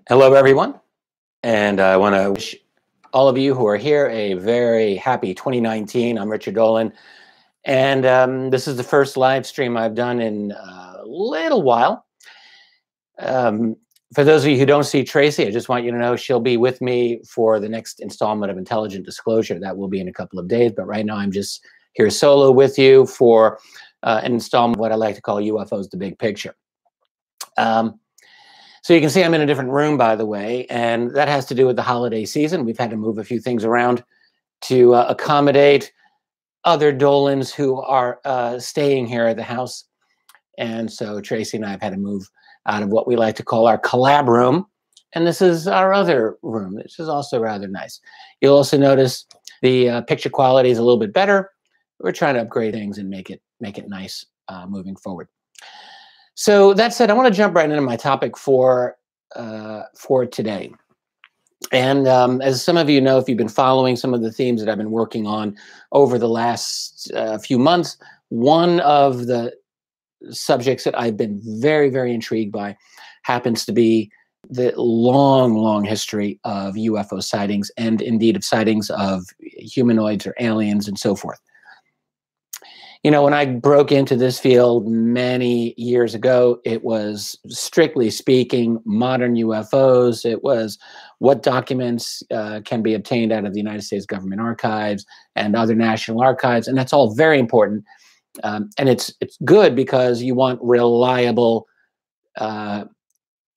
Hello, everyone. And I want to wish all of you who are here a very happy 2019. I'm Richard Dolan. And this is the first live stream I've done in a little while. Um, for those of you who don't see Tracy, I just want you to know she'll be with me for the next installment of Intelligent Disclosure. That will be in a couple of days. But right now, I'm just here solo with you for an installment of what I like to call UFOs, the Big Picture. So you can see I'm in a different room, by the way, and that has to do with the holiday season. We've had to move a few things around to accommodate other Dolans who are staying here at the house. And so Tracy and I have had to move out of what we like to call our collab room. And this is our other room. This is also rather nice. You'll also notice the picture quality is a little bit better. We're trying to upgrade things and make it nice moving forward. So that said, I want to jump right into my topic for today. And as some of you know, if you've been following some of the themes that I've been working on over the last few months, one of the subjects that I've been very, very intrigued by happens to be the long, long history of UFO sightings and indeed of sightings of humanoids or aliens and so forth. You know, when I broke into this field many years ago, it was strictly speaking modern UFOs. It was what documents can be obtained out of the United States government archives and other national archives, and that's all very important. And it's good because you want reliable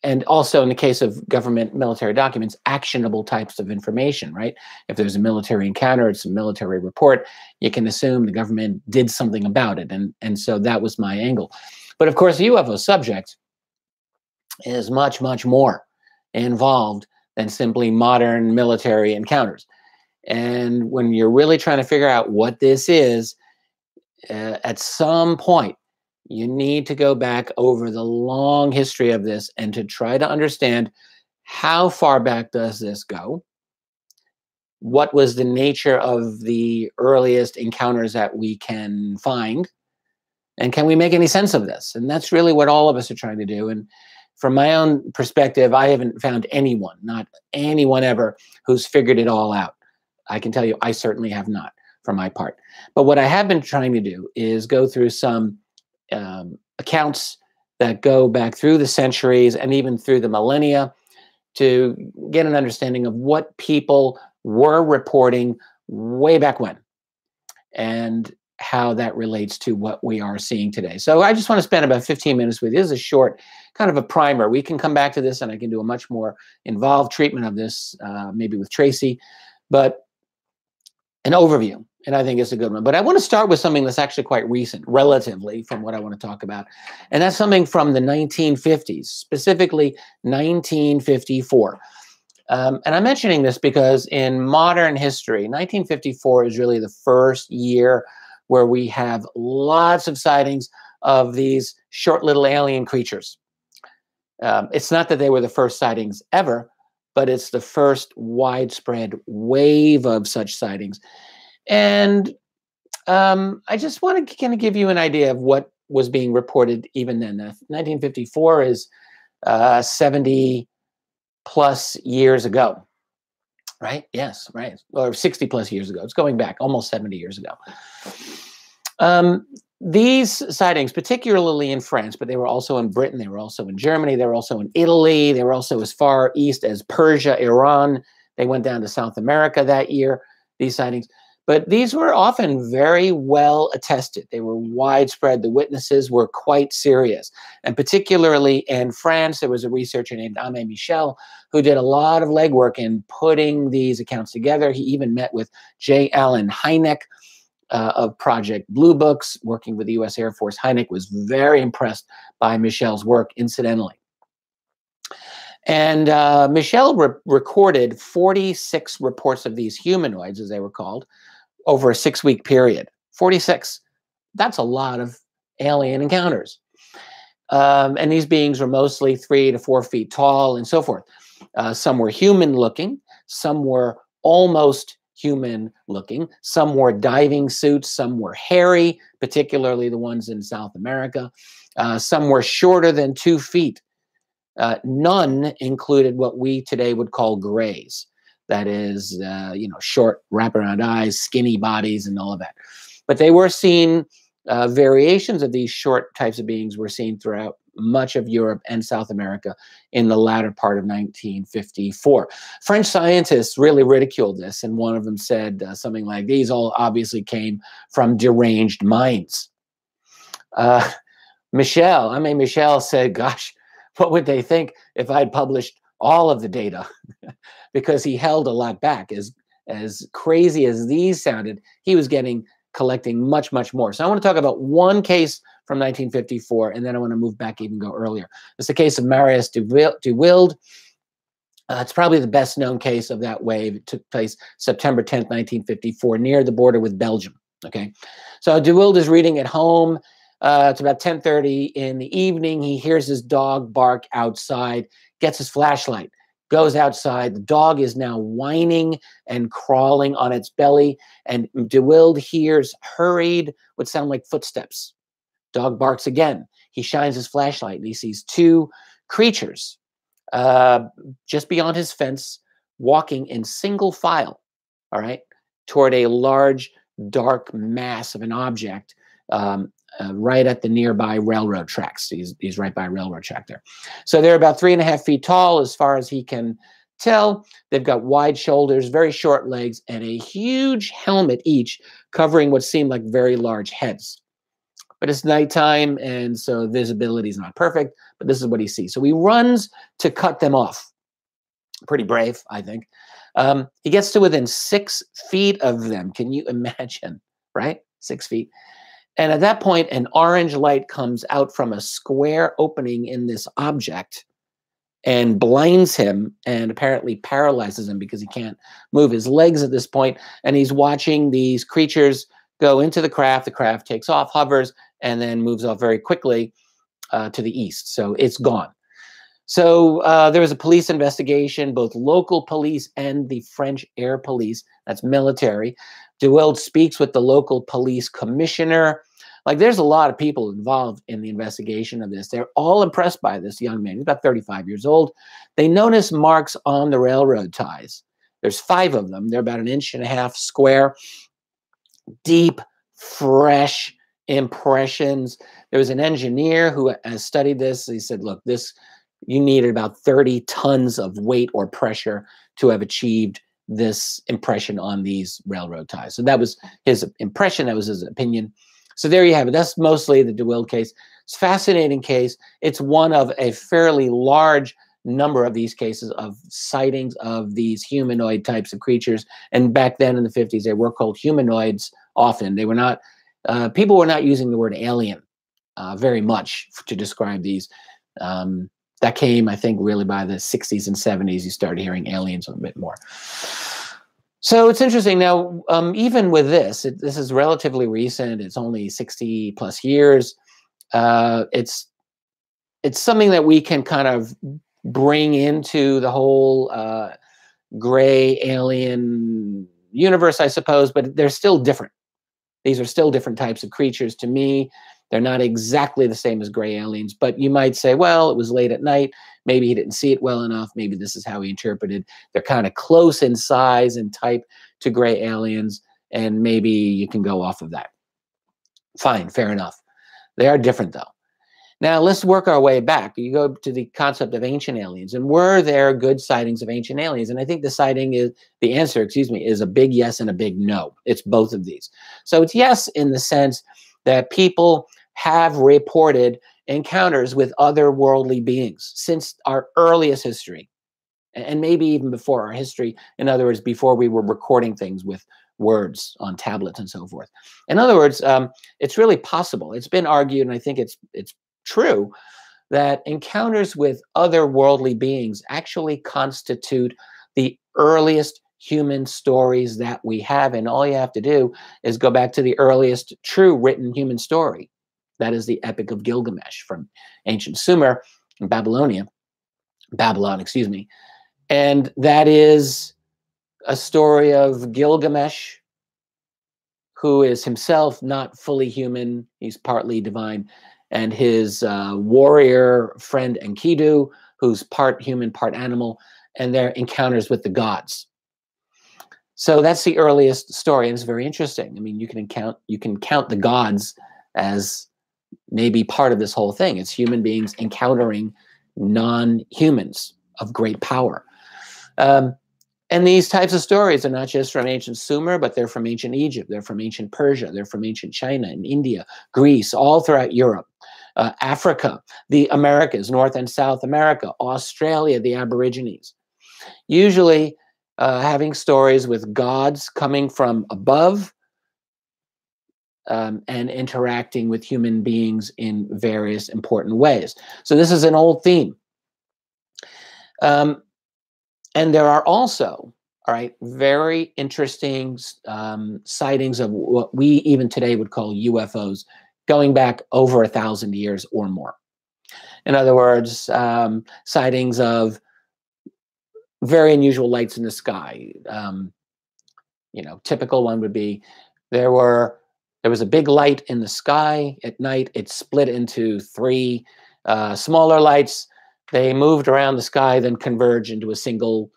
and also in the case of government military documents, actionable types of information, right? If there's a military encounter, it's a military report, you can assume the government did something about it. And so that was my angle. But of course, the UFO subject is much, much more involved than simply modern military encounters. And when you're really trying to figure out what this is, at some point, you need to go back over the long history of this and to try to understand how far back does this go? What was the nature of the earliest encounters that we can find? And can we make any sense of this? And that's really what all of us are trying to do. And from my own perspective, I haven't found anyone, not anyone ever, who's figured it all out. I can tell you, I certainly have not for my part. But what I have been trying to do is go through some accounts that go back through the centuries and even through the millennia to get an understanding of what people were reporting way back when and how that relates to what we are seeing today. So I just want to spend about 15 minutes with you. This is a short kind of a primer. We can come back to this and I can do a much more involved treatment of this, maybe with Tracy, but an overview. And I think it's a good one. But I want to start with something that's actually quite recent, relatively, from what I want to talk about. And that's something from the 1950s, specifically 1954. And I'm mentioning this because in modern history, 1954 is really the first year where we have lots of sightings of these short little alien creatures. It's not that they were the first sightings ever, but it's the first widespread wave of such sightings. And I just want to kind of give you an idea of what was being reported even then. 1954 is 70 plus years ago, right? Yes, right. Or 60 plus years ago. It's going back almost 70 years ago. These sightings, particularly in France, but they were also in Britain, they were also in Germany, they were also in Italy, they were also as far east as Persia, Iran. They went down to South America that year, these sightings. But these were often very well attested. They were widespread. The witnesses were quite serious. And particularly in France, there was a researcher named Aimé Michel who did a lot of legwork in putting these accounts together. He even met with J. Allen Hynek of Project Blue Books, working with the U.S. Air Force. Hynek was very impressed by Michel's work, incidentally. And Michel recorded 46 reports of these humanoids, as they were called, over a 6-week period. 46. That's a lot of alien encounters. And these beings were mostly 3 to 4 feet tall and so forth. Some were human looking. Some were almost human looking. Some wore diving suits. Some were hairy, particularly the ones in South America. Some were shorter than 2 feet. None included what we today would call grays. That is, short wraparound eyes, skinny bodies, and all of that. But they were seen, variations of these short types of beings were seen throughout much of Europe and South America in the latter part of 1954. French scientists really ridiculed this, and one of them said something like, these all obviously came from deranged minds. Michel said, gosh, what would they think if I'd published all of the data? Because he held a lot back. As crazy as these sounded, he was collecting much, much more. So I want to talk about one case from 1954, and then I want to move back even go earlier. It's the case of Marius de Wilde. It's probably the best known case of that wave. It took place September 10th, 1954, near the border with Belgium. Okay, so de Wilde is reading at home. It's about 10:30 in the evening. He hears his dog bark outside, gets his flashlight, goes outside. The dog is now whining and crawling on its belly, and de Wilde hears hurried, what sound like footsteps. Dog barks again. He shines his flashlight, and he sees two creatures just beyond his fence, walking in single file, all right, toward a large, dark mass of an object right at the nearby railroad tracks. He's right by a railroad track there. So they're about 3.5 feet tall as far as he can tell. They've got wide shoulders, very short legs, and a huge helmet each covering what seem like very large heads. But it's nighttime, and so visibility is not perfect, but this is what he sees. So he runs to cut them off. Pretty brave, I think. He gets to within 6 feet of them. Can you imagine, right? 6 feet. And at that point, an orange light comes out from a square opening in this object and blinds him and apparently paralyzes him because he can't move his legs at this point. And he's watching these creatures go into the craft. The craft takes off, hovers, and then moves off very quickly to the east. So it's gone. So there was a police investigation, both local police and the French Air Police, that's military. De Wilde speaks with the local police commissioner. Like, there's a lot of people involved in the investigation of this. They're all impressed by this young man. He's about 35 years old. They notice marks on the railroad ties. There's 5 of them. They're about 1.5 inches square. Deep, fresh impressions. There was an engineer who has studied this. He said, look, you needed about 30 tons of weight or pressure to have achieved this impression on these railroad ties. So that was his impression. That was his opinion. So there you have it. That's mostly the de Wilde case. It's a fascinating case. It's one of a fairly large number of these cases of sightings of these humanoid types of creatures. And back then in the 50s, they were called humanoids often. They were not, people were not using the word alien very much to describe these. That came, I think, really by the 60s and 70s. You started hearing aliens a bit more. So it's interesting. Now, even with this is relatively recent. It's only 60 plus years. It's something that we can kind of bring into the whole gray alien universe, I suppose, but they're still different. These are still different types of creatures to me. They're not exactly the same as gray aliens, but you might say, well, it was late at night. Maybe he didn't see it well enough. Maybe this is how he interpreted. They're kind of close in size and type to gray aliens, and maybe you can go off of that. Fine, fair enough. They are different, though. Now, let's work our way back. You go to the concept of ancient aliens, and were there good sightings of ancient aliens? And I think the answer is a big yes and a big no. It's both of these. So it's yes in the sense that people have reported encounters with otherworldly beings since our earliest history, and maybe even before our history. In other words, before we were recording things with words on tablets and so forth. In other words, it's really possible. It's been argued, and I think it's true, that encounters with otherworldly beings actually constitute the earliest human stories that we have. And all you have to do is go back to the earliest true written human story. That is the Epic of Gilgamesh from ancient Sumer and Babylon, excuse me. And that is a story of Gilgamesh, who is himself not fully human. He's partly divine. and his warrior friend Enkidu, who's part human, part animal, and their encounters with the gods. So that's the earliest story, and it's very interesting. I mean, you can count the gods as maybe part of this whole thing. It's human beings encountering non-humans of great power. And these types of stories are not just from ancient Sumer, but they're from ancient Egypt, they're from ancient Persia, they're from ancient China and India, Greece, all throughout Europe, Africa, the Americas, North and South America, Australia, the Aborigines. Usually having stories with gods coming from above and interacting with human beings in various important ways. So this is an old theme. And there are also, all right, very interesting sightings of what we even today would call UFOs, going back over 1,000 years or more. In other words, sightings of very unusual lights in the sky. You know, typical one would be there was a big light in the sky at night. It split into 3 smaller lights. They moved around the sky, then converged into a single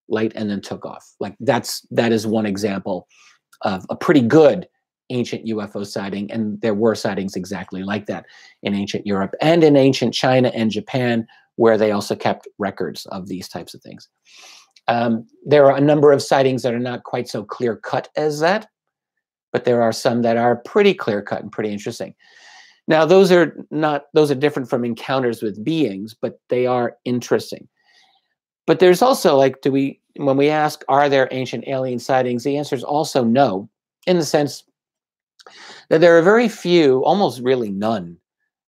light and then took off. Like that is one example of a pretty good ancient UFO sighting. And there were sightings exactly like that in ancient Europe and in ancient China and Japan, where they also kept records of these types of things. There are a number of sightings that are not quite so clear-cut as that, but there are some that are pretty clear-cut and pretty interesting. Now, those are different from encounters with beings, but they are interesting. But there's also, like, when we ask, are there ancient alien sightings? The answer is also no, in the sense that there are very few, almost really none,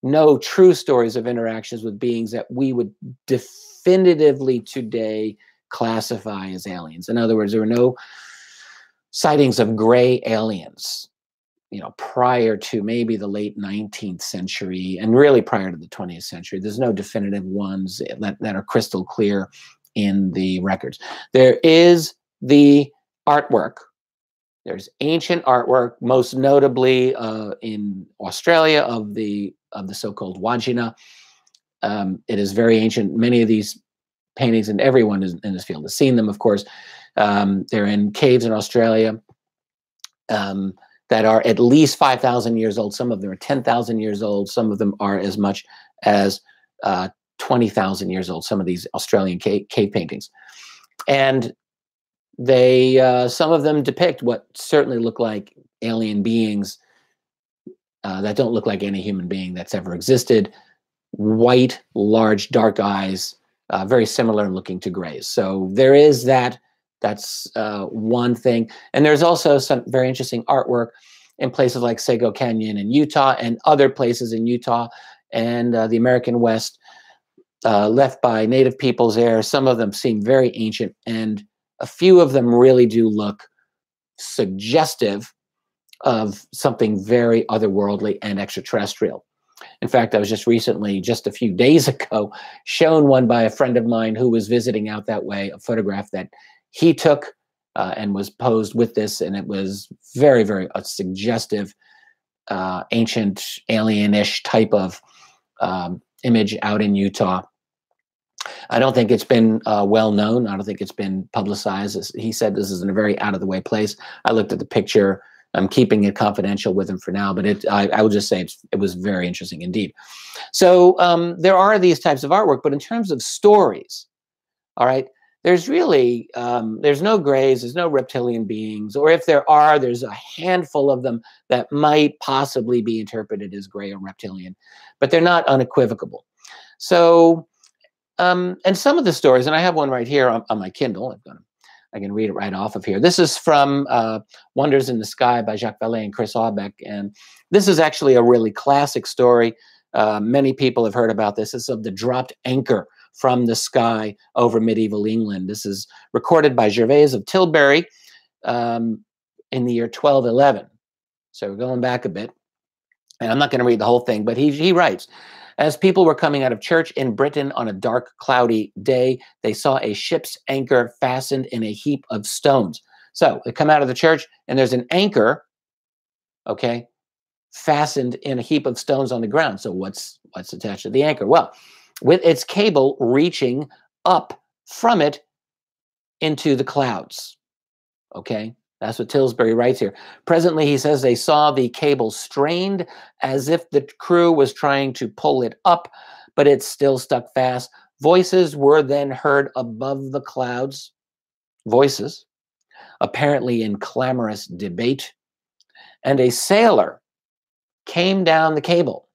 no true stories of interactions with beings that we would definitively today classify as aliens. In other words, there were no sightings of gray aliens, you know, prior to maybe the late 19th century and really prior to the 20th century. There's no definitive ones that are crystal clear in the records. There is the artwork. There's ancient artwork, most notably in Australia of the so-called Wagina. It is very ancient. Many of these paintings, and everyone in this field has seen them, of course. They're in caves in Australia that are at least 5,000 years old. Some of them are 10,000 years old. Some of them are as much as 20,000 years old, some of these Australian cave paintings. And they, some of them depict what certainly look like alien beings that don't look like any human being that's ever existed. White, large, dark eyes, very similar looking to grays. So there is that. That's one thing. And there's also some very interesting artwork in places like Sago Canyon in Utah and other places in Utah and the American West, left by native peoples there. Some of them seem very ancient, and a few of them really do look suggestive of something very otherworldly and extraterrestrial. In fact, I was just recently, just a few days ago, shown one by a friend of mine who was visiting out that way, a photograph that he took and was posed with this, and it was very, very suggestive, ancient, alien-ish type of image out in Utah. I don't think it's been well known. I don't think it's been publicized. He said this is in a very out-of-the-way place. I looked at the picture. I'm keeping it confidential with him for now, but I will just say it was very interesting indeed. So there are these types of artwork, but in terms of stories, all right, there's really, there's no grays, there's no reptilian beings, or if there are, there's a handful of them that might possibly be interpreted as gray or reptilian, but they're not unequivocal. So, and some of the stories, and I have one right here on my Kindle, I can read it right off of here. This is from Wonders in the Sky by Jacques Vallée and Chris Aubeck, and this is actually a really classic story. Many people have heard about this. It's of the dropped anchor from the sky over medieval England. This is recorded by Gervase of Tilbury in the year 1211. So we're going back a bit. And I'm not going to read the whole thing, but he writes, as people were coming out of church in Britain on a dark, cloudy day, they saw a ship's anchor fastened in a heap of stones. So they come out of the church and there's an anchor, okay, fastened in a heap of stones on the ground. So what's attached to the anchor? Well, with its cable reaching up from it into the clouds. Okay, that's what Tilsbury writes here. Presently, he says they saw the cable strained as if the crew was trying to pull it up, but it's still stuck fast. Voices were then heard above the clouds. Voices, apparently in clamorous debate. And a sailor came down the cable.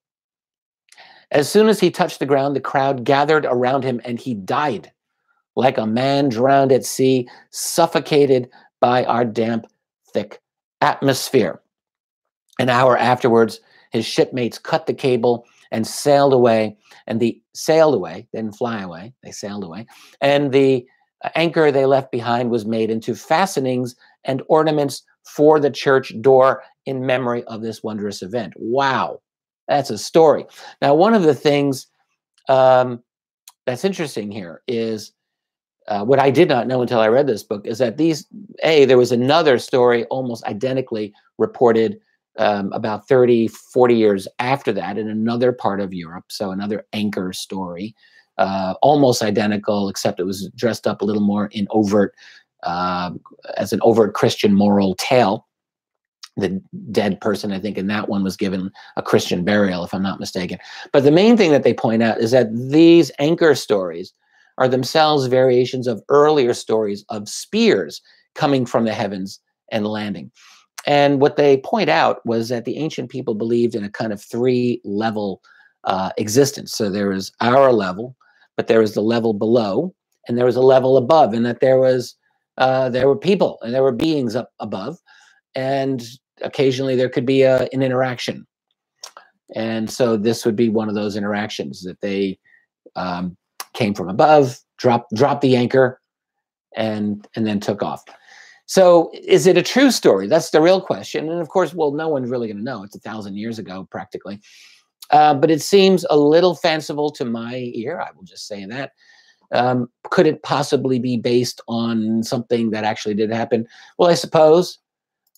As soon as he touched the ground, the crowd gathered around him and he died like a man drowned at sea, suffocated by our damp, thick atmosphere. An hour afterwards, his shipmates cut the cable and sailed away. And they didn't fly away, they sailed away. And the anchor they left behind was made into fastenings and ornaments for the church door in memory of this wondrous event. Wow, that's a story. Now, one of the things that's interesting here is what I did not know until I read this book is that there was another story almost identically reported about 30, 40 years after that in another part of Europe. So another anchor story, almost identical, except it was dressed up a little more in as an overt Christian moral tale. The dead person, I think, in that one was given a Christian burial, if I'm not mistaken. But the main thing that they point out is that these anchor stories are themselves variations of earlier stories of spears coming from the heavens and landing. And what they point out was that the ancient people believed in a kind of three-level existence. So there was our level, but there was the level below, and there was a level above, and that there were people and there were beings up above, and occasionally there could be an interaction. And so this would be one of those interactions that they came from above, dropped the anchor, and then took off. So is it a true story? That's the real question. And of course, well, no one's really going to know. It's 1,000 years ago, practically. But it seems a little fanciful to my ear. I will just say that. Could it possibly be based on something that actually did happen? Well, I suppose.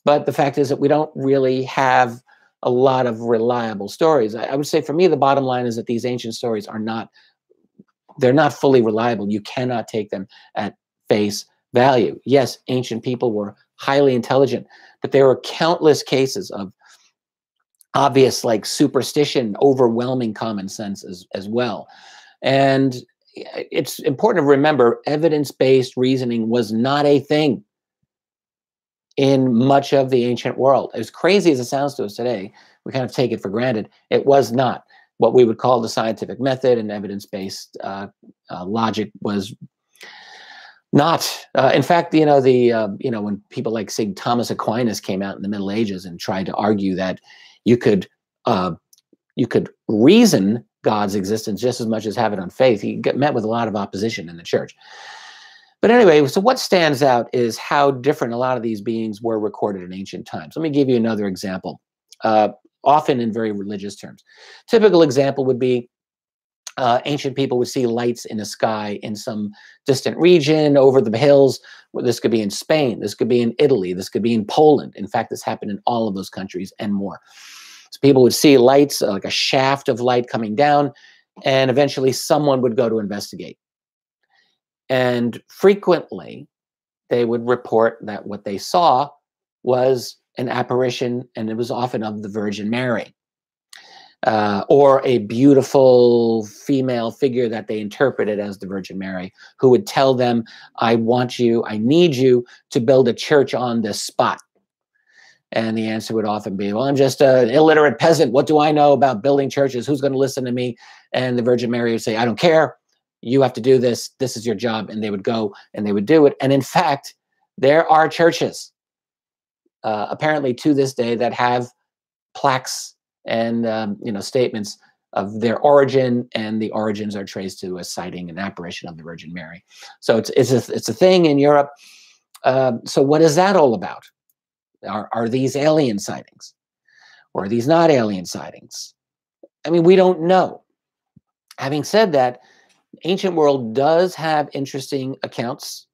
But the fact is that we don't really have a lot of reliable stories. I would say for me, the bottom line is that these ancient stories they're not fully reliable. You cannot take them at face value. Yes, ancient people were highly intelligent, but there were countless cases of obvious, like, superstition, overwhelming common sense as well. And it's important to remember, evidence-based reasoning was not a thing in much of the ancient world. As crazy as it sounds to us today, we kind of take it for granted. It was not. What we would call the scientific method and evidence-based logic was not. In fact, when people like, say, Thomas Aquinas came out in the Middle Ages and tried to argue that you could reason God's existence just as much as have it on faith, he met with a lot of opposition in the church. But anyway, so what stands out is how different a lot of these beings were recorded in ancient times. Let me give you another example, often in very religious terms. Typical example would be ancient people would see lights in the sky in some distant region over the hills. Well, this could be in Spain, this could be in Italy, this could be in Poland. In fact, this happened in all of those countries and more. So people would see lights, like a shaft of light coming down, and eventually someone would go to investigate. And frequently, they would report that what they saw was an apparition, and it was often of the Virgin Mary, or a beautiful female figure that they interpreted as the Virgin Mary, who would tell them, I need you to build a church on this spot. And the answer would often be, well, I'm just an illiterate peasant. What do I know about building churches? Who's going to listen to me? And the Virgin Mary would say, I don't care. You have to do this. This is your job. And they would go and they would do it. And in fact, there are churches, apparently to this day, that have plaques and statements of their origin, and the origins are traced to a sighting, an apparition of the Virgin Mary. So it's a thing in Europe. So what is that all about? Are these alien sightings, or are these not alien sightings? I mean, we don't know. Having said that, ancient world does have interesting accounts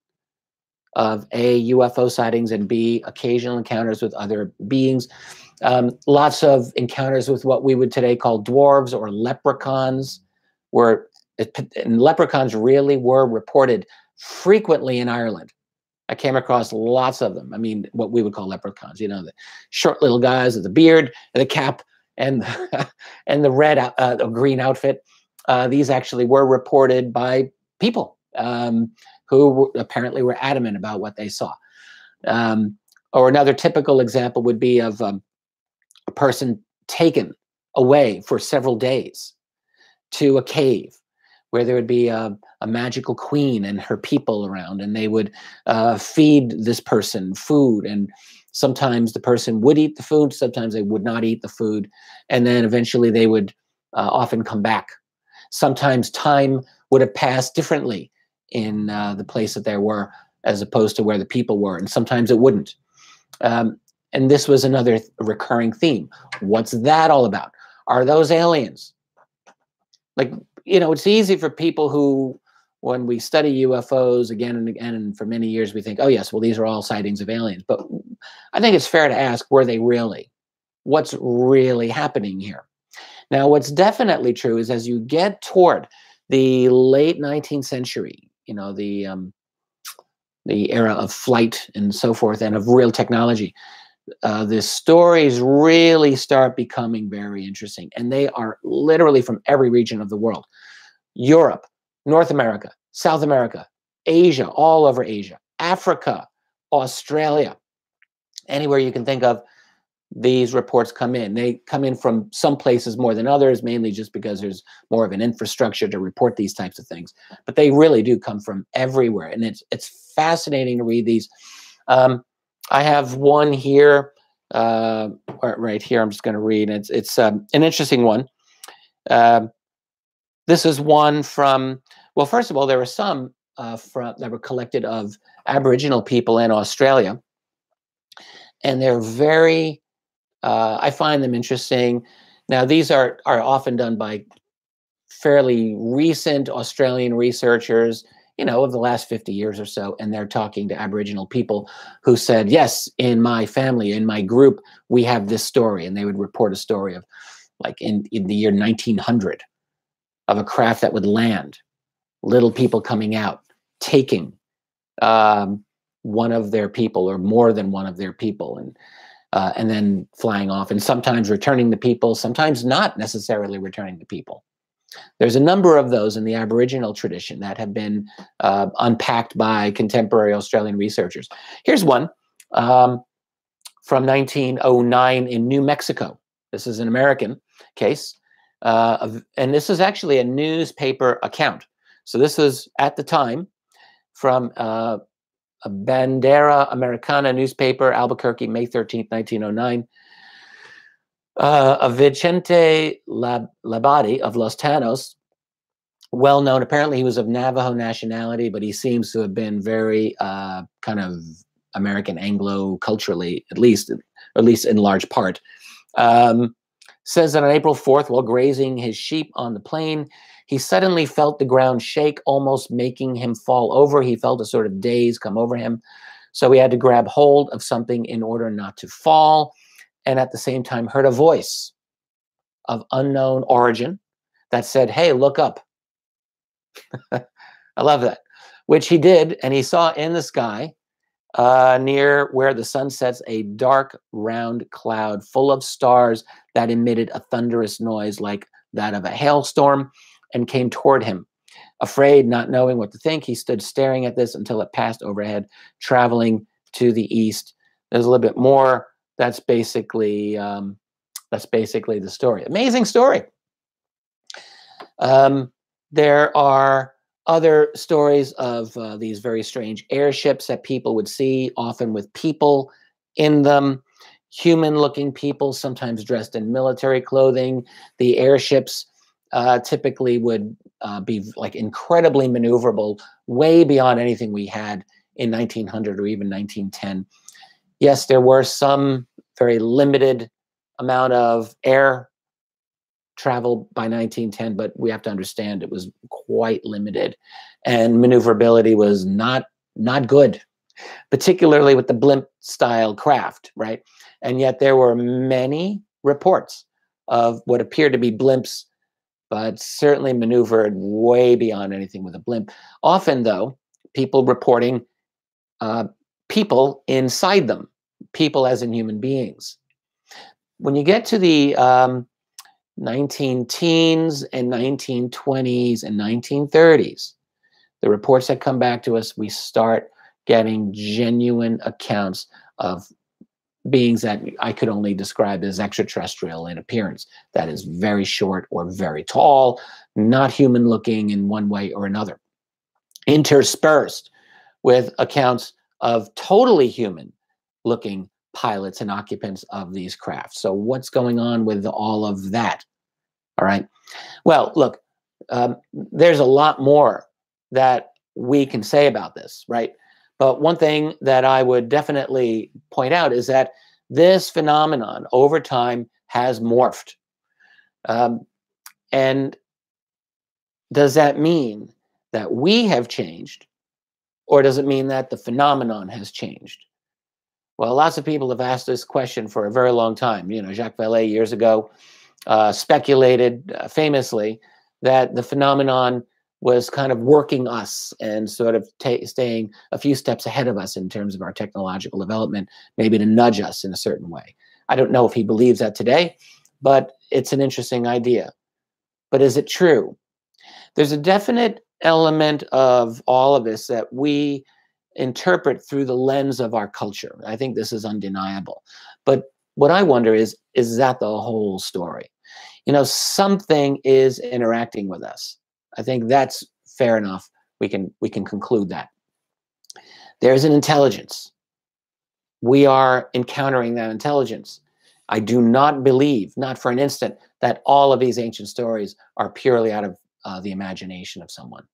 of A, UFO sightings, and B, occasional encounters with other beings. Lots of encounters with what we would today call dwarves or leprechauns, and leprechauns really were reported frequently in Ireland. I came across lots of them. I mean, what we would call leprechauns, you know, the short little guys with the beard, and the cap, and and the red or green outfit. These actually were reported by people who apparently were adamant about what they saw. Or another typical example would be of a person taken away for several days to a cave where there would be a magical queen and her people around, and they would feed this person food. And sometimes the person would eat the food, sometimes they would not eat the food. And then eventually they would often come back. Sometimes time would have passed differently in the place that they were as opposed to where the people were. And sometimes it wouldn't. And this was another recurring theme. What's that all about? Are those aliens? Like, you know, it's easy for people who, when we study UFOs again and again, and for many years, we think, oh, yes, well, these are all sightings of aliens. But I think it's fair to ask, were they really? What's really happening here? Now, what's definitely true is as you get toward the late 19th century, you know, the era of flight and so forth, and of real technology, the stories really start becoming very interesting. And they are literally from every region of the world. Europe, North America, South America, Asia, all over Asia, Africa, Australia, anywhere you can think of, these reports come in. They come in from some places more than others, mainly just because there's more of an infrastructure to report these types of things. But they really do come from everywhere. And it's fascinating to read these. I have one here, right here. I'm just going to read. It's an interesting one. This is one from, well, first of all, there were some that were collected of Aboriginal people in Australia. And they're very, I find them interesting. Now, these are often done by fairly recent Australian researchers, you know, of the last 50 years or so, and they're talking to Aboriginal people who said, yes, in my family, in my group, we have this story. And they would report a story of, like, in the year 1900, of a craft that would land, little people coming out, taking one of their people or more than one of their people, and then flying off, and sometimes returning the people, sometimes not necessarily returning the people. There's a number of those in the Aboriginal tradition that have been unpacked by contemporary Australian researchers. Here's one from 1909 in New Mexico. This is an American case, and this is actually a newspaper account. So this was, at the time, from a Bandera Americana newspaper, Albuquerque, May 13th, 1909. Vicente Labadie of Los Tanos, well known. Apparently, he was of Navajo nationality, but he seems to have been very kind of American Anglo culturally, at least in large part. Says that on April 4th, while grazing his sheep on the plain, he suddenly felt the ground shake, almost making him fall over. He felt a sort of daze come over him. So he had to grab hold of something in order not to fall. And at the same time heard a voice of unknown origin that said, hey, look up. I love that. Which he did, and he saw in the sky, near where the sun sets, a dark, round cloud full of stars that emitted a thunderous noise like that of a hailstorm, and came toward him. Afraid, not knowing what to think, he stood staring at this until it passed overhead, traveling to the east. There's a little bit more. That's basically the story. Amazing story. There are other stories of these very strange airships that people would see, often with people in them, human-looking people, sometimes dressed in military clothing. The airships typically would be like incredibly maneuverable, way beyond anything we had in 1900 or even 1910. Yes, there were some very limited amount of air travel by 1910, but we have to understand it was quite limited, and maneuverability was not good. particularly with the blimp-style craft, right? And yet there were many reports of what appeared to be blimps, but certainly maneuvered way beyond anything with a blimp. Often, though, people reporting people inside them, people as in human beings. When you get to the 19 teens and 1920s and 1930s, the reports that come back to us, we start getting genuine accounts of beings that I could only describe as extraterrestrial in appearance. That is very short or very tall, not human looking in one way or another. Interspersed with accounts of totally human looking pilots and occupants of these crafts. So what's going on with all of that? All right. Well, look, there's a lot more that we can say about this, right? But one thing that I would definitely point out is that this phenomenon over time has morphed. And does that mean that we have changed, or does it mean that the phenomenon has changed? Well, lots of people have asked this question for a very long time. You know, Jacques Vallée years ago speculated famously that the phenomenon was kind of working us and sort of staying a few steps ahead of us in terms of our technological development, maybe to nudge us in a certain way. I don't know if he believes that today, but it's an interesting idea. But is it true? There's a definite element of all of this that we interpret through the lens of our culture. I think this is undeniable. But what I wonder is that the whole story? You know, something is interacting with us. I think that's fair enough. We can conclude that. There's an intelligence. We are encountering that intelligence. I do not believe, not for an instant, that all of these ancient stories are purely out of the imagination of someone.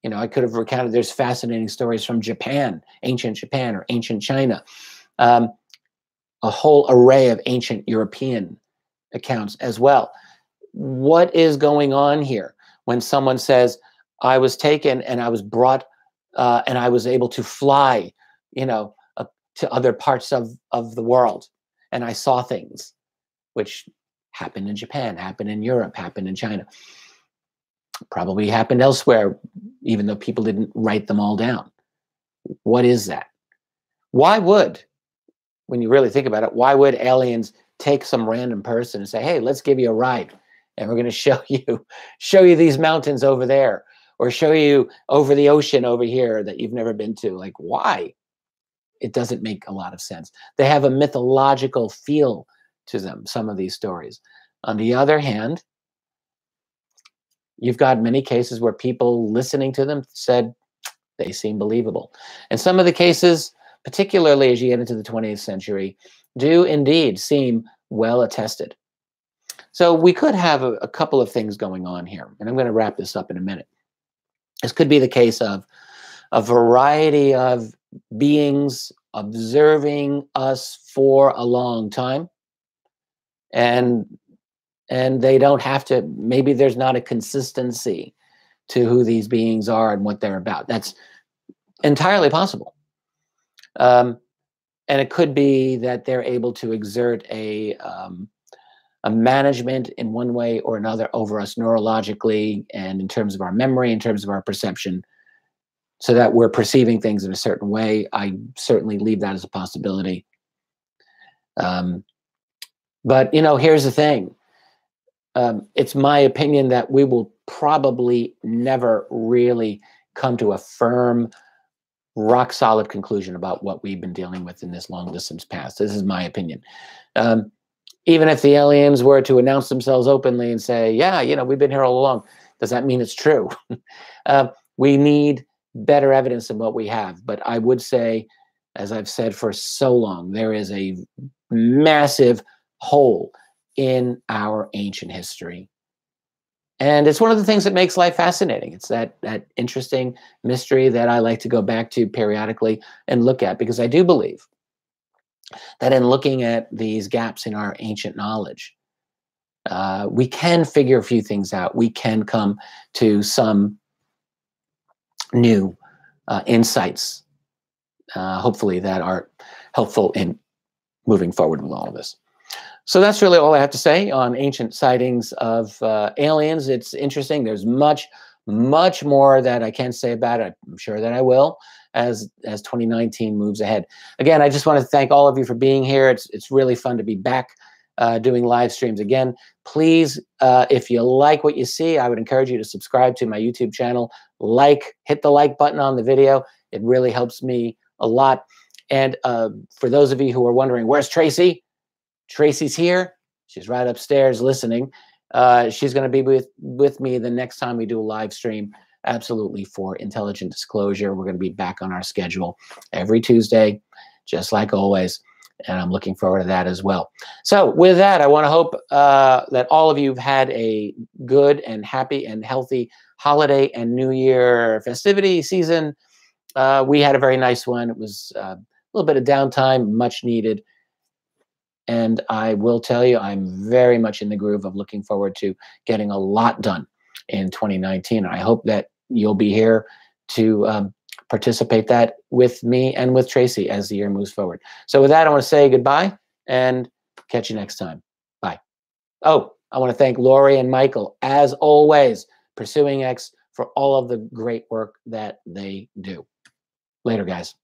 You know, I could have recounted, there's fascinating stories from Japan, ancient Japan or ancient China, a whole array of ancient European accounts as well. What is going on here when someone says, I was taken and I was brought and I was able to fly, you know, to other parts of the world, and I saw things which happened in Japan, happened in Europe, happened in China, probably happened elsewhere, even though people didn't write them all down. What is that? Why would, when you really think about it, why would aliens take some random person and say, hey, let's give you a ride, and we're going to show you these mountains over there, or show you over the ocean over here that you've never been to? Like, why? It doesn't make a lot of sense. They have a mythological feel to them, some of these stories. On the other hand, you've got many cases where people listening to them said they seem believable. And some of the cases, particularly as you get into the 20th century, do indeed seem well attested. So we could have a couple of things going on here, and I'm going to wrap this up in a minute. This could be the case of a variety of beings observing us for a long time, and they don't have to, maybe there's not a consistency to who these beings are and what they're about. That's entirely possible. And it could be that they're able to exert a management in one way or another over us neurologically and in terms of our memory, in terms of our perception, so that we're perceiving things in a certain way. I certainly leave that as a possibility. But, you know, here's the thing. It's my opinion that we will probably never really come to a firm, rock solid conclusion about what we've been dealing with in this long distance past. This is my opinion. Even if the aliens were to announce themselves openly and say, yeah, you know, we've been here all along, does that mean it's true? We need better evidence than what we have. But I would say, as I've said for so long, there is a massive hole in our ancient history. And it's one of the things that makes life fascinating. It's that interesting mystery that I like to go back to periodically and look at, because I do believe that in looking at these gaps in our ancient knowledge, we can figure a few things out. We can come to some new insights hopefully that are helpful in moving forward with all of this. So that's really all I have to say on ancient sightings of aliens. It's interesting. There's much more that I can say about it. I'm sure that I will as 2019 moves ahead. Again, I just want to thank all of you for being here. It's really fun to be back doing live streams again. Please, if you like what you see, I would encourage you to subscribe to my YouTube channel. Hit the like button on the video. It really helps me a lot. And for those of you who are wondering, where's Tracy? Tracy's here. She's right upstairs listening. She's going to be with me the next time we do a live stream, absolutely, for Intelligent Disclosure. We're going to be back on our schedule every Tuesday, just like always. And I'm looking forward to that as well. So with that, I want to hope that all of you have had a good and happy and healthy holiday and New Year festivity season. We had a very nice one. It was a little bit of downtime, much needed. And I will tell you, I'm very much in the groove of looking forward to getting a lot done in 2019. I hope that you'll be here to participate that with me and with Tracy as the year moves forward. So with that, I want to say goodbye and catch you next time. Bye. Oh, I want to thank Lori and Michael, as always, Pursuing X, for all of the great work that they do. Later, guys.